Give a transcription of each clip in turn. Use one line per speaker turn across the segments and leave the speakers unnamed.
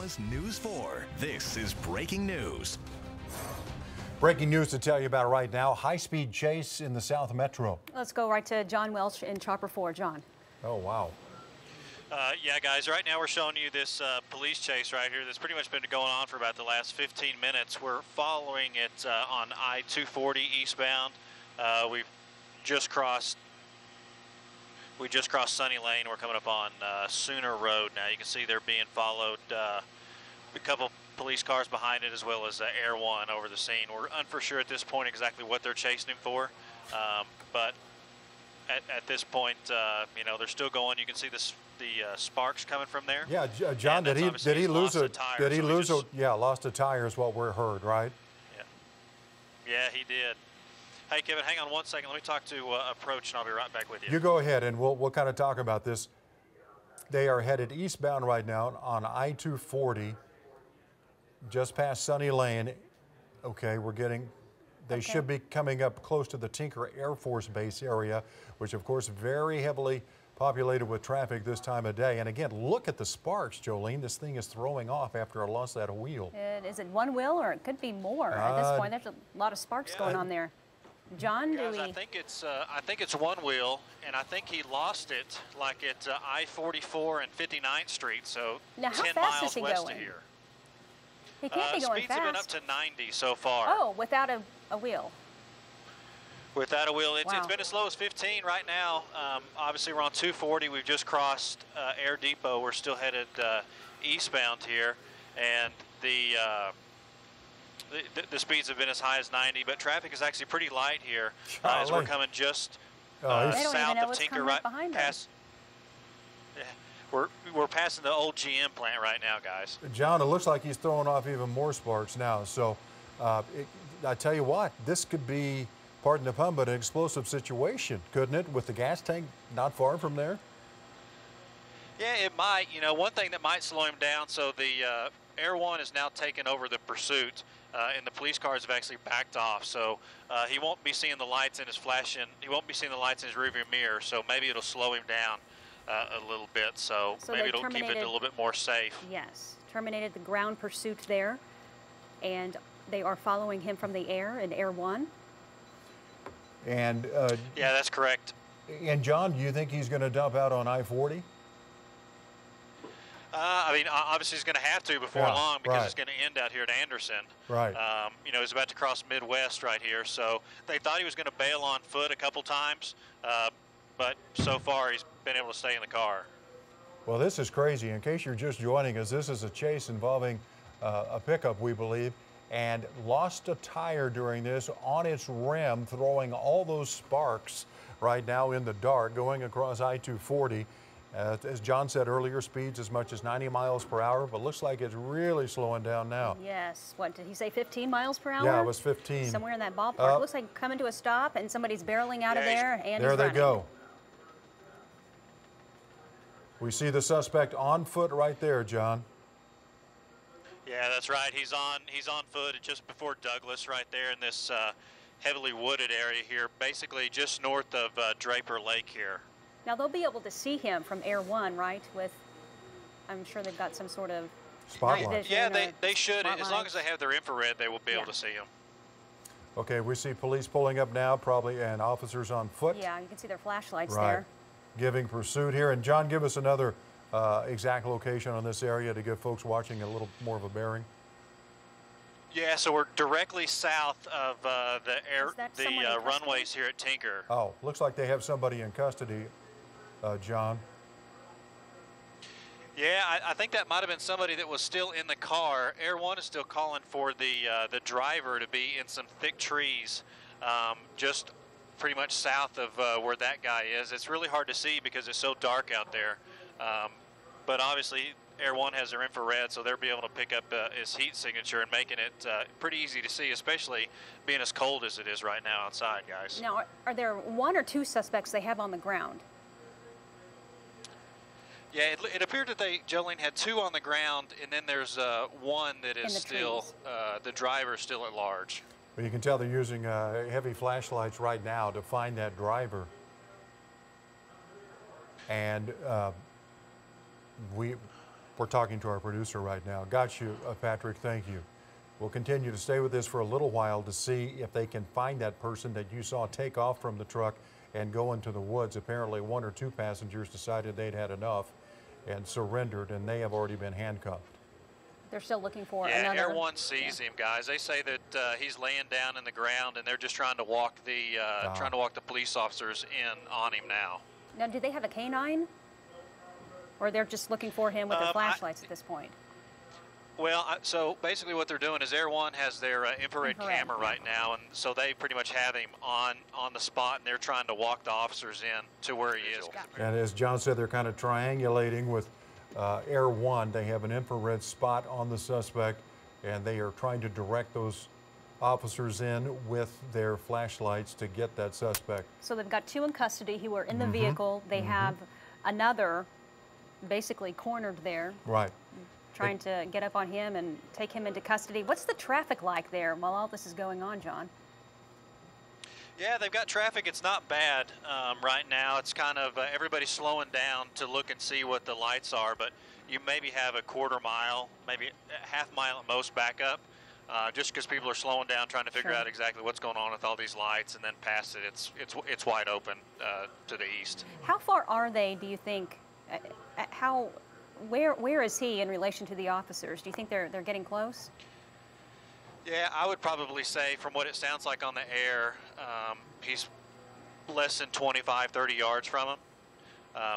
Ocklawaha's News 4. This is breaking news.
Breaking news to tell you about right now. High-speed chase in the South Metro.
Let's go right to John Welch in CHOPPER4. John.
Oh, wow.
Yeah, guys, right now we're showing you this police chase right here that's pretty much been going on for about the last 15 minutes. We're following it on I-240 eastbound. We just crossed Sunny Lane. We're coming up on Sooner Road now. You can see they're being followed. A couple police cars behind it, as well as Air One over the scene. We're for sure at this point exactly what they're chasing him for, but at this point, you know, they're still going. You can see the sparks coming from there.
Yeah, John, did he lose a tire? Yeah, lost a tire is what we're heard, right?
Yeah, he did. Hey, Kevin, hang on one second. Let me talk to Approach, and I'll be right back with you.
You go ahead, and we'll kind of talk about this. They are headed eastbound right now on I-240, just past Sunny Lane. Okay, they should be coming up close to the Tinker Air Force Base area, which, of course, very heavily populated with traffic this time of day. And again, look at the sparks, Jolene. This thing is throwing off after I lost that wheel.
Is it one wheel, or it could be more at this point? There's a lot of sparks going on there. John,
guys, I think it's one wheel, and I think he lost it like at I-44 and 59th Street, so
now,
10 miles west of here.
He can't be going
speeds
fast.
have been up to 90 so far.
Oh, without a wheel.
Without a wheel, it's
Wow.
been as low as 15 right now. Obviously, we're on 240. We've just crossed Air Depot. We're still headed eastbound here, and the speeds have been as high as 90, but traffic is actually pretty light here as we're coming just south of Tinker, right past. Yeah, we're passing the old GM plant right now, guys.
John, it looks like he's throwing off even more sparks now. So I tell you what, this could be, pardon the pun, but an explosive situation, couldn't it, with the gas tank not far from there?
Yeah, it might. You know, one thing that might slow him down, so the Air One is now taking over the pursuit, and the police cars have actually backed off. So he won't be seeing the lights in his flashing. He won't be seeing the lights in his rearview mirror. So maybe it'll slow him down a little bit. So maybe it'll keep it a little bit more safe.
Yes, terminated the ground pursuit there, and they are following him from the air in Air One.
And
yeah, that's correct.
And John, do you think he's going to dump out on I-40?
I mean, obviously he's going to have to before long, because it's going to end out here at Anderson.
Right.
You know, he's about to cross Midwest right here, so they thought he was going to bail on foot a couple times, but so far he's been able to stay in the car.
Well, this is crazy. In case you're just joining us, this is a chase involving a pickup, we believe, and lost a tire during this on its rim, throwing all those sparks right now in the dark going across I-240. As John said earlier, speeds as much as 90 miles per hour, but looks like it's really slowing down now.
Yes. What did he say, 15 miles per hour?
Yeah, it was 15.
Somewhere in that ballpark. Looks like coming to a stop, and somebody's barreling out of there, and
there
he's
they
running.
go. We see the suspect on foot right there, John.
Yeah, that's right. He's on foot just before Douglas right there in this heavily wooded area here, basically just north of Draper Lake here.
Now, they'll be able to see him from Air One, right? I'm sure they've got some sort of
spotlight.
Yeah, they should. As long as they have their infrared, they will be able to see him.
Okay, we see police pulling up now, probably, and officers on foot.
Yeah, you can see their flashlights there.
Giving pursuit here. And John, give us another exact location on this area to give folks watching a little more of a bearing. Yeah,
so we're directly south of the runways here at Tinker.
Oh, looks like they have somebody in custody, John.
Yeah, I think that might have been somebody that was still in the car. Air One is still calling for the driver to be in some thick trees, just pretty much south of where that guy is. It's really hard to see because it's so dark out there. But obviously, Air One has their infrared, so they'll be able to pick up his heat signature and making it pretty easy to see, especially being as cold as it is right now outside, guys.
Now, are there one or two suspects they have on the ground?
Yeah, it appeared that Jolene had two on the ground, and then there's one that is still, the driver still at large.
Well, you can tell they're using heavy flashlights right now to find that driver. And We're talking to our producer right now. Got you, Patrick, thank you. We'll continue to stay with this for a little while to see if they can find that person that you saw take off from the truck and go into the woods. Apparently 1 or 2 passengers decided they'd had enough and surrendered, and they have already been handcuffed.
They're still looking for
yeah,
another.
Air One sees him, guys. They say that he's laying down in the ground, and they're just trying to walk the police officers in on him now.
Now, do they have a canine? Or they're just looking for him with their flashlights at this point?
Well, so basically what they're doing is Air One has their infrared camera right now, and so they pretty much have him on the spot, and they're trying to walk the officers in to where he is.
And as John said, they're kind of triangulating with Air One. They have an infrared spot on the suspect, and they are trying to direct those officers in with their flashlights to get that suspect.
So they've got 2 in custody who are in the vehicle. They have another basically cornered there.
Right.
Trying to get up on him and take him into custody. What's the traffic like there while all this is going on, John?
Yeah, they've got traffic. It's not bad right now. It's kind of everybody's slowing down to look and see what the lights are, but you maybe have a quarter mile, maybe a half mile at most back up, just because people are slowing down, trying to figure out exactly what's going on with all these lights, and then past it, it's wide open to the east.
How far are they, do you think? Where is he in relation to the officers? Do you think they're getting close?
Yeah, I would probably say from what it sounds like on the air, he's less than 25, 30 yards from him.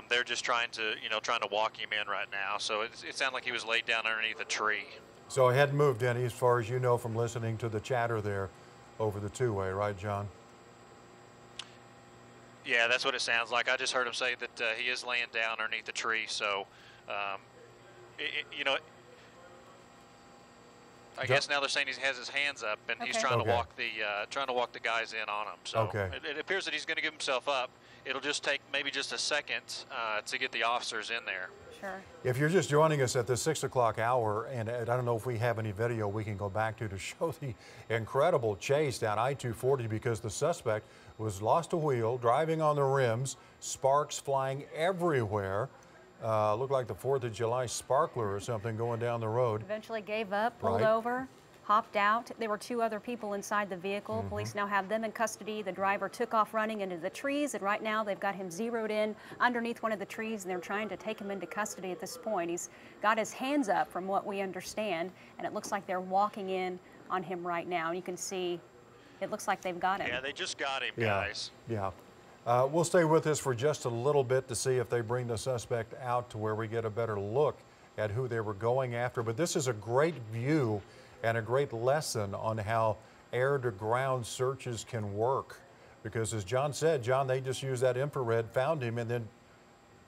They're just trying to walk him in right now. So it sounded like he was laid down underneath a tree.
So he hadn't moved any, as far as you know from listening to the chatter there over the two-way, right, John?
Yeah, that's what it sounds like. I just heard him say that he is laying down underneath the tree. So, I guess now they're saying he has his hands up and he's trying to walk the guys in on him. So it appears that he's going to give himself up. It'll just take maybe just a second to get the officers in there.
Sure.
If you're just joining us at the 6 o'clock hour, and I don't know if we have any video we can go back to show the incredible chase down I-240, because the suspect was lost a wheel, driving on the rims, sparks flying everywhere. Looked like the 4th of July sparkler or something going down the road.
Eventually gave up, pulled over, hopped out. There were 2 other people inside the vehicle. Police now have them in custody. The driver took off running into the trees, and right now they've got him zeroed in underneath one of the trees, and they're trying to take him into custody at this point. He's got his hands up from what we understand, and it looks like they're walking in on him right now. And you can see it looks like they've got him.
Yeah, they just got him, guys.
Yeah. We'll stay with this for just a little bit to see if they bring the suspect out to where we get a better look at who they were going after. But this is a great view and a great lesson on how air-to-ground searches can work. Because as John said, John, they just used that infrared, found him, and then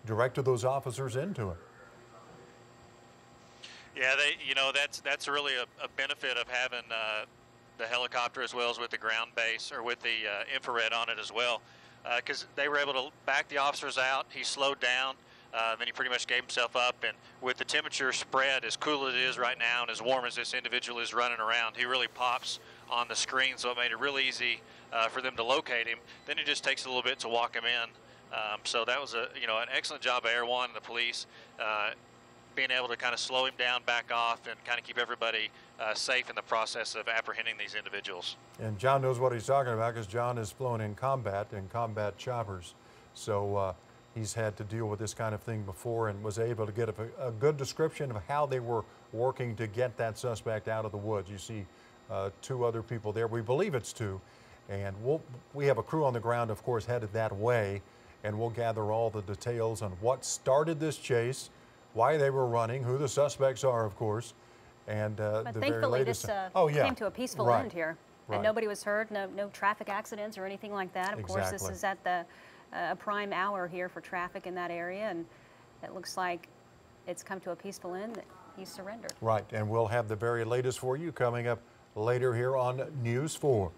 directed those officers into him.
Yeah, that's really a benefit of having the helicopter as well as with the ground base, or with the infrared on it as well. Because they were able to back the officers out. He slowed down, then he pretty much gave himself up, and with the temperature spread as cool as it is right now and as warm as this individual is running around, he really pops on the screen, so it made it real easy for them to locate him. Then it just takes a little bit to walk him in. So that was an excellent job by Air One and the police, being able to kind of slow him down, back off, and kind of keep everybody safe in the process of apprehending these individuals.
And John knows what he's talking about, because John has flown in combat choppers. So he's had to deal with this kind of thing before, and was able to get a good description of how they were working to get that suspect out of the woods. You see 2 other people there. We believe it's 2. And we have a crew on the ground, of course, headed that way, and we'll gather all the details on what started this chase, why they were running, who the suspects are, of course, and
but
the
thankfully
very latest.
this came to a peaceful end here, and
Right.
nobody was hurt, no traffic accidents or anything like that. Of course, this is at the prime hour here for traffic in that area, and it looks like it's come to a peaceful end, that he's surrendered.
Right, and we'll have the very latest for you coming up later here on News 4.